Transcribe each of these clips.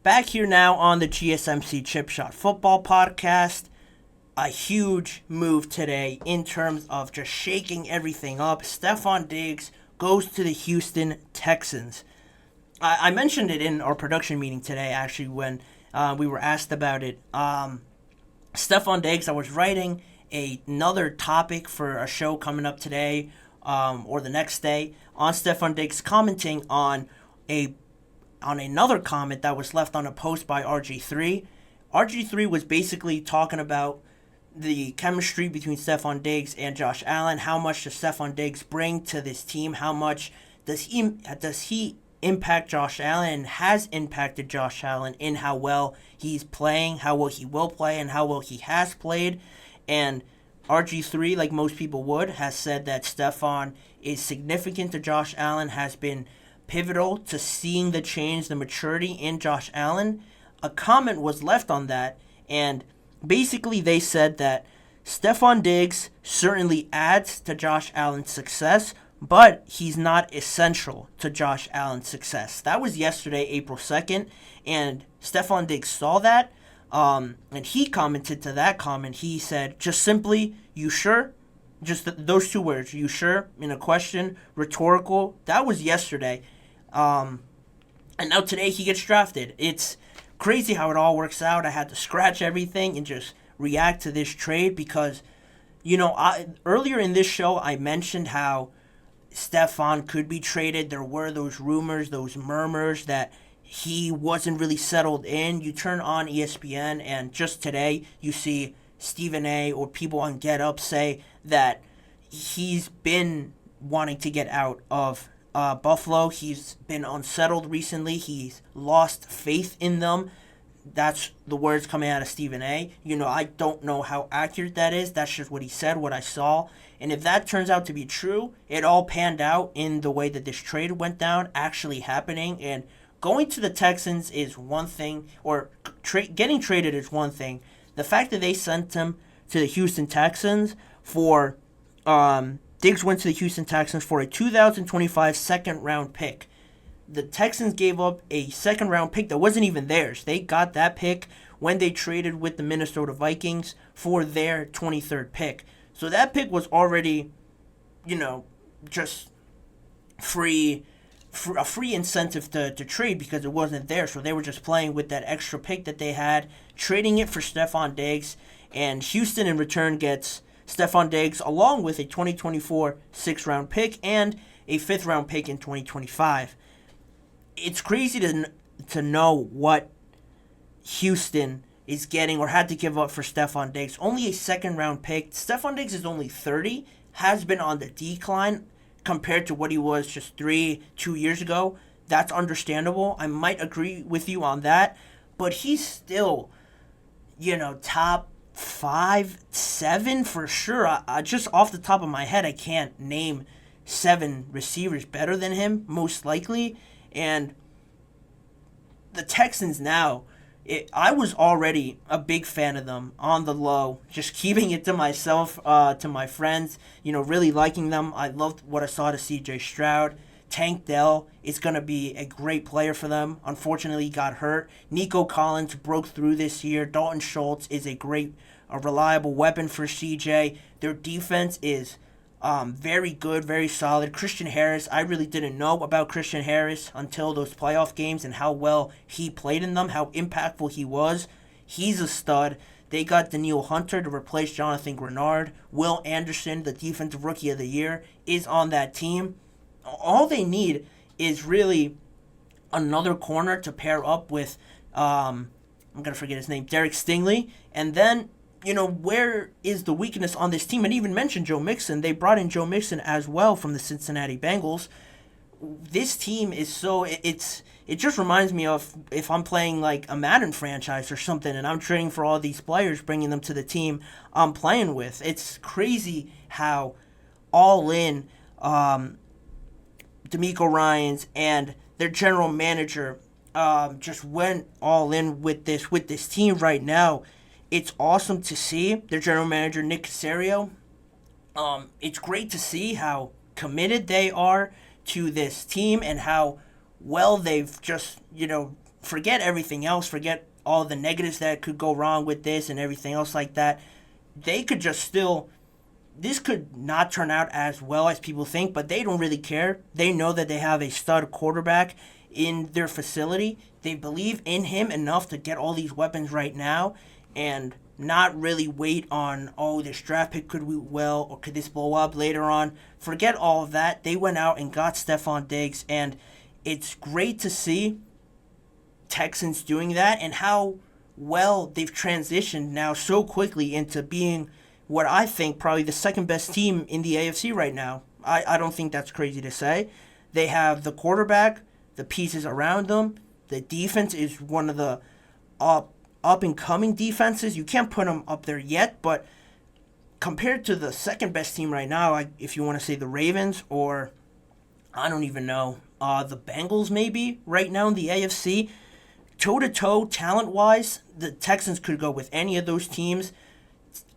Back here now on the GSMC Chip Shot Football Podcast. A huge move today in terms of just shaking everything up. Stefon Diggs goes to the Houston Texans. I mentioned it in our production meeting today, actually, when we were asked about it. Stefon Diggs, I was writing another topic for a show coming up today or the next day on Stefon Diggs, commenting on another comment that was left on a post by RG3. RG3 was basically talking about the chemistry between Stefon Diggs and Josh Allen. How much does Stefon Diggs bring to this team? How much does he impact Josh Allen and has impacted Josh Allen in how well he's playing, how well he will play, and how well he has played? And RG3, like most people would, has said that Stefon is significant to Josh Allen, has been pivotal to seeing the change, the maturity in Josh Allen. A comment was left on that, and basically they said that Stefon Diggs certainly adds to Josh Allen's success, but he's not essential to Josh Allen's success. That was yesterday, April 2nd, and Stefon Diggs saw that, and he commented to that comment. He said, just simply, "You sure?" Just those two words, "You sure?" in a question, rhetorical. That was yesterday. And now today he gets drafted. It's crazy how it all works out. I had to scratch everything and just react to this trade because, earlier in this show I mentioned how Stefon could be traded. There were those rumors, those murmurs that he wasn't really settled in. You turn on ESPN and just today you see Stephen A. or people on Get Up say that he's been wanting to get out of Buffalo. He's been unsettled recently. He's lost faith in them. That's the words coming out of Stephen A. I don't know how accurate that is. That's just what he said, what I saw. And if that turns out to be true, it all panned out in the way that this trade went down, actually happening. And going to the Texans is one thing, or getting traded is one thing. The fact that they sent him to the Houston Texans for Diggs went to the Houston Texans for a 2025 second-round pick. The Texans gave up a second-round pick that wasn't even theirs. They got that pick when they traded with the Minnesota Vikings for their 23rd pick. So that pick was already, just a free incentive to trade because it wasn't there. So they were just playing with that extra pick that they had, trading it for Stefon Diggs. And Houston in return gets Stefon Diggs along with a 2024 sixth-round pick and a fifth-round pick in 2025. It's crazy to know what Houston is getting or had to give up for Stefon Diggs. Only a second-round pick. Stefon Diggs is only 30, has been on the decline compared to what he was just 2 years ago. That's understandable. I might agree with you on that. But he's still, top 5, 7 for sure. I just off the top of my head, I can't name 7 receivers better than him, most likely. And the Texans now, I was already a big fan of them on the low, just keeping it to myself, to my friends, really liking them. I loved what I saw to CJ Stroud. Tank Dell is going to be a great player for them. Unfortunately, he got hurt. Nico Collins broke through this year. Dalton Schultz is a reliable weapon for CJ. Their defense is very good, very solid. Christian Harris, I really didn't know about Christian Harris until those playoff games and how well he played in them, how impactful he was. He's a stud. They got Danielle Hunter to replace Jonathan Grenard. Will Anderson, the defensive rookie of the year, is on that team. All they need is really another corner to pair up with, I'm going to forget his name, Derek Stingley. And then, where is the weakness on this team? And even mentioned Joe Mixon. They brought in Joe Mixon as well from the Cincinnati Bengals. This team is it just reminds me of if I'm playing like a Madden franchise or something and I'm trading for all these players, bringing them to the team I'm playing with. It's crazy how all in DeMeco Ryans and their general manager just went all in with this team right now. It's awesome to see. Their general manager, Nick Caserio, it's great to see how committed they are to this team and how well they've just, forget everything else, forget all the negatives that could go wrong with this and everything else like that. They could just still, this could not turn out as well as people think, but they don't really care. They know that they have a stud quarterback in their facility. They believe in him enough to get all these weapons right now and not really wait on, oh, this draft pick could do well or could this blow up later on. Forget all of that. They went out and got Stefon Diggs, and it's great to see Texans doing that and how well they've transitioned now so quickly into being what I think probably the second best team in the AFC right now. I don't think that's crazy to say. They have the quarterback, the pieces around them. The defense is one of the up-and-coming defenses. You can't put them up there yet, but compared to the second best team right now, if you want to say the Ravens or, I don't even know, the Bengals maybe right now in the AFC, toe-to-toe, talent-wise, the Texans could go with any of those teams.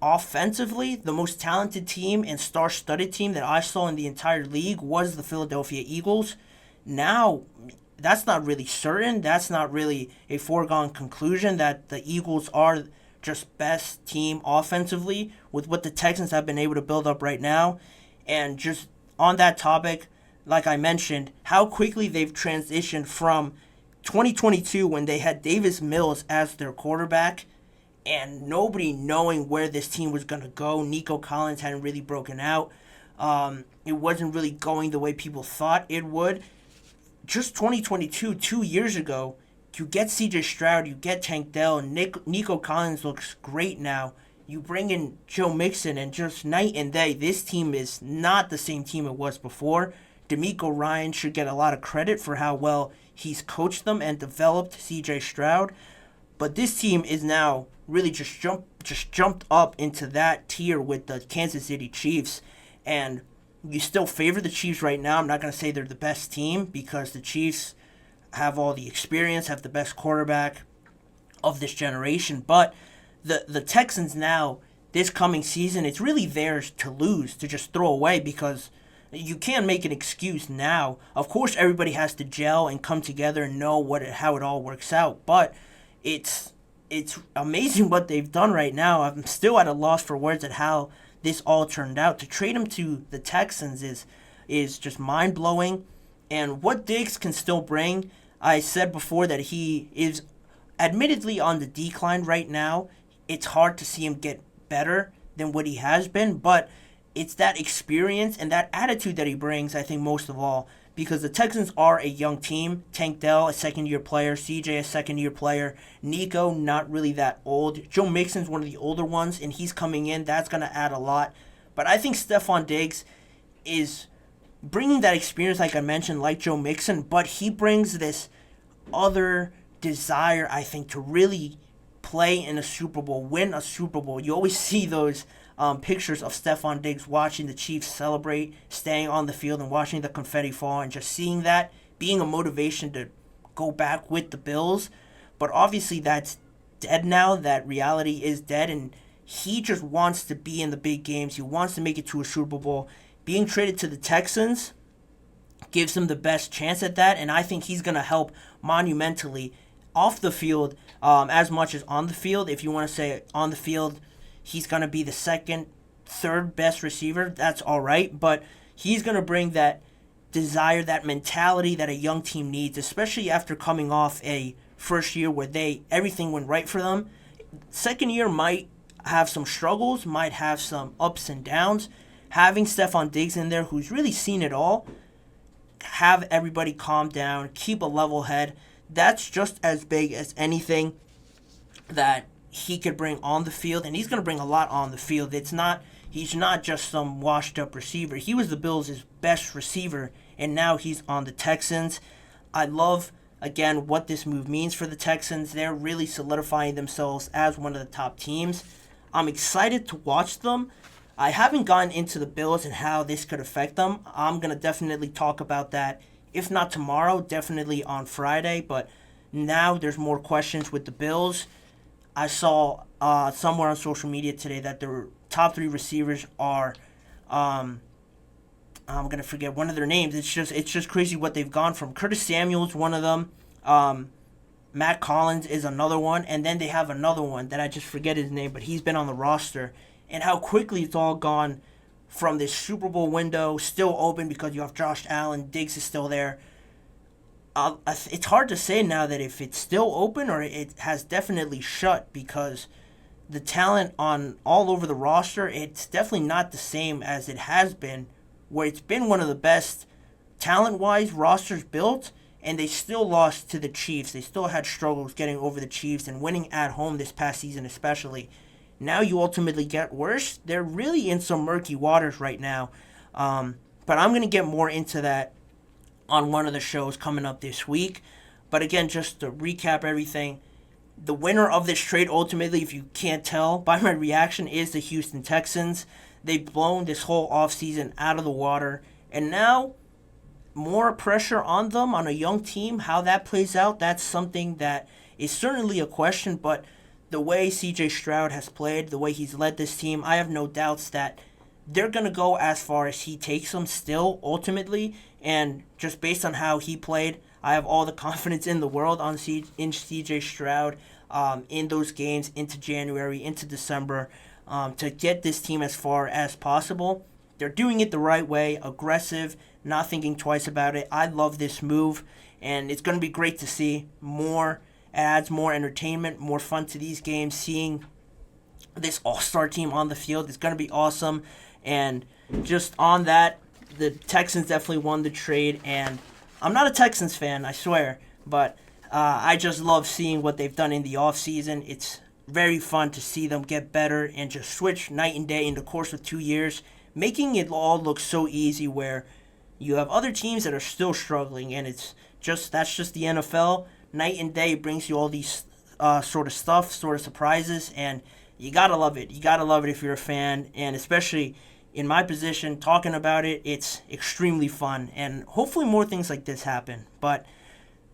Offensively, the most talented team and star-studded team that I saw in the entire league was the Philadelphia Eagles. Now, that's not really certain. That's not really a foregone conclusion that the Eagles are just best team offensively with what the Texans have been able to build up right now. And just on that topic, like I mentioned, how quickly they've transitioned from 2022 when they had Davis Mills as their quarterback and nobody knowing where this team was going to go. Nico Collins hadn't really broken out. It wasn't really going the way people thought it would. Just 2022, 2 years ago, you get CJ Stroud, you get Tank Dell, and Nico Collins looks great now. You bring in Joe Mixon, and just night and day, this team is not the same team it was before. DeMeco Ryan should get a lot of credit for how well he's coached them and developed CJ Stroud. But this team is now really just jumped up into that tier with the Kansas City Chiefs. And you still favor the Chiefs right now. I'm not going to say they're the best team because the Chiefs have all the experience, have the best quarterback of this generation. But the Texans now, this coming season, it's really theirs to lose, to just throw away because you can't make an excuse now. Of course, everybody has to gel and come together and know how it all works out. But it's amazing what they've done right now. I'm still at a loss for words at how this all turned out. To trade him to the Texans is just mind-blowing. And what Diggs can still bring, I said before that he is admittedly on the decline right now. It's hard to see him get better than what he has been, but it's that experience and that attitude that he brings, I think, most of all, because the Texans are a young team. Tank Dell, a second-year player. CJ, a second-year player. Nico, not really that old. Joe Mixon's one of the older ones, and he's coming in. That's going to add a lot. But I think Stefon Diggs is bringing that experience, like I mentioned, like Joe Mixon, but he brings this other desire, I think, to really play in a Super Bowl, win a Super Bowl. You always see those pictures of Stefon Diggs watching the Chiefs celebrate, staying on the field and watching the confetti fall and just seeing that, being a motivation to go back with the Bills. But obviously that's dead now. That reality is dead, and he just wants to be in the big games. He wants to make it to a Super Bowl. Being traded to the Texans gives him the best chance at that, and I think he's going to help monumentally off the field as much as on the field. If you want to say on the field, he's going to be the second, third best receiver. That's all right. But he's going to bring that desire, that mentality that a young team needs, especially after coming off a first year where everything went right for them. Second year might have some struggles, might have some ups and downs. Having Stefon Diggs in there, who's really seen it all, have everybody calm down, keep a level head. That's just as big as anything that he could bring on the field, and he's going to bring a lot on the field. He's not just some washed-up receiver. He was the Bills' best receiver, and now he's on the Texans. I love, again, what this move means for the Texans. They're really solidifying themselves as one of the top teams. I'm excited to watch them. I haven't gotten into the Bills and how this could affect them. I'm going to definitely talk about that, if not tomorrow, definitely on Friday. But now there's more questions with the Bills. I saw somewhere on social media today that their top three receivers are, I'm gonna forget one of their names. It's just crazy what they've gone from. Curtis Samuel's one of them. Matt Collins is another one, and then they have another one that I just forget his name, but he's been on the roster. And how quickly it's all gone from this Super Bowl window, still open because you have Josh Allen, Diggs is still there. It's hard to say now that if it's still open or it has definitely shut, because the talent on all over the roster, it's definitely not the same as it has been, where it's been one of the best talent-wise rosters built, and they still lost to the Chiefs. They still had struggles getting over the Chiefs and winning at home this past season especially. Now you ultimately get worse. They're really in some murky waters right now. But I'm going to get more into that on one of the shows coming up this week. But again, just to recap everything, the winner of this trade ultimately, if you can't tell by my reaction, is the Houston Texans. They've blown this whole offseason out of the water. And now, more pressure on them, on a young team. How that plays out, that's something that is certainly a question. But the way CJ Stroud has played, the way he's led this team, I have no doubts that they're going to go as far as he takes them still, ultimately. And just based on how he played, I have all the confidence in the world in CJ Stroud in those games into January, into December, to get this team as far as possible. They're doing it the right way, aggressive, not thinking twice about it. I love this move, and it's going to be great to see more. It adds more entertainment, more fun to these games. Seeing this all-star team on the field is going to be awesome. And just on that, the Texans definitely won the trade. And I'm not a Texans fan, I swear, but I just love seeing what they've done in the offseason. It's very fun to see them get better and just switch night and day in the course of 2 years, making it all look so easy where you have other teams that are still struggling, and that's just the NFL. Night and day brings you all these sort of stuff, sort of surprises, and you gotta love it. You gotta love it if you're a fan, and especially in my position, talking about it, it's extremely fun, and hopefully more things like this happen. But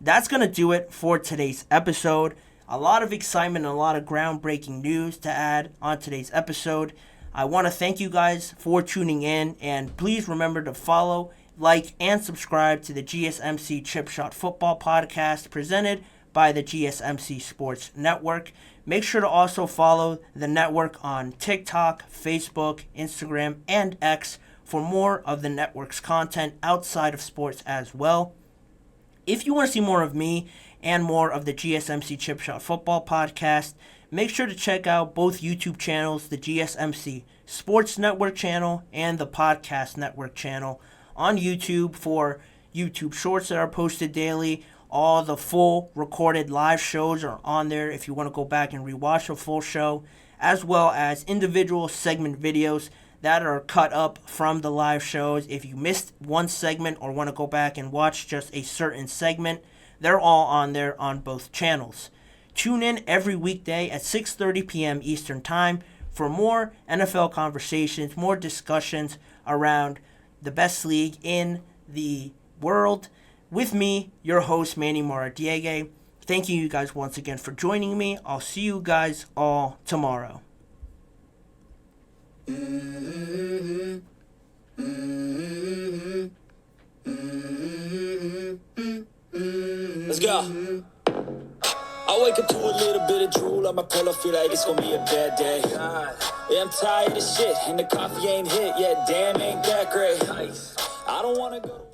that's going to do it for today's episode. A lot of excitement and a lot of groundbreaking news to add on today's episode. I want to thank you guys for tuning in, and please remember to follow, like, and subscribe to the GSMC Chip Shot Football Podcast presented by the GSMC Sports Network. Make sure to also follow the network on TikTok, Facebook, Instagram, and X for more of the network's content outside of sports as well. If you want to see more of me and more of the GSMC Chip Shot Football Podcast, make sure to check out both YouTube channels, the GSMC Sports Network channel and the Podcast Network channel. On YouTube for YouTube Shorts that are posted daily. All the full recorded live shows are on there if you want to go back and rewatch a full show, as well as individual segment videos that are cut up from the live shows. If you missed one segment or want to go back and watch just a certain segment, they're all on there on both channels. Tune in every weekday at 6:30 p.m. Eastern Time for more NFL conversations, more discussions around the best league in the world. With me, your host, Manny Maradiaga. Thank you guys once again for joining me. I'll see you guys all tomorrow. Let's go. I wake up to a little bit of drool on my pillow, feel like it's gonna be a bad day. Yeah, I'm tired of shit, and the coffee ain't hit yet. Damn, ain't that great. I don't wanna go to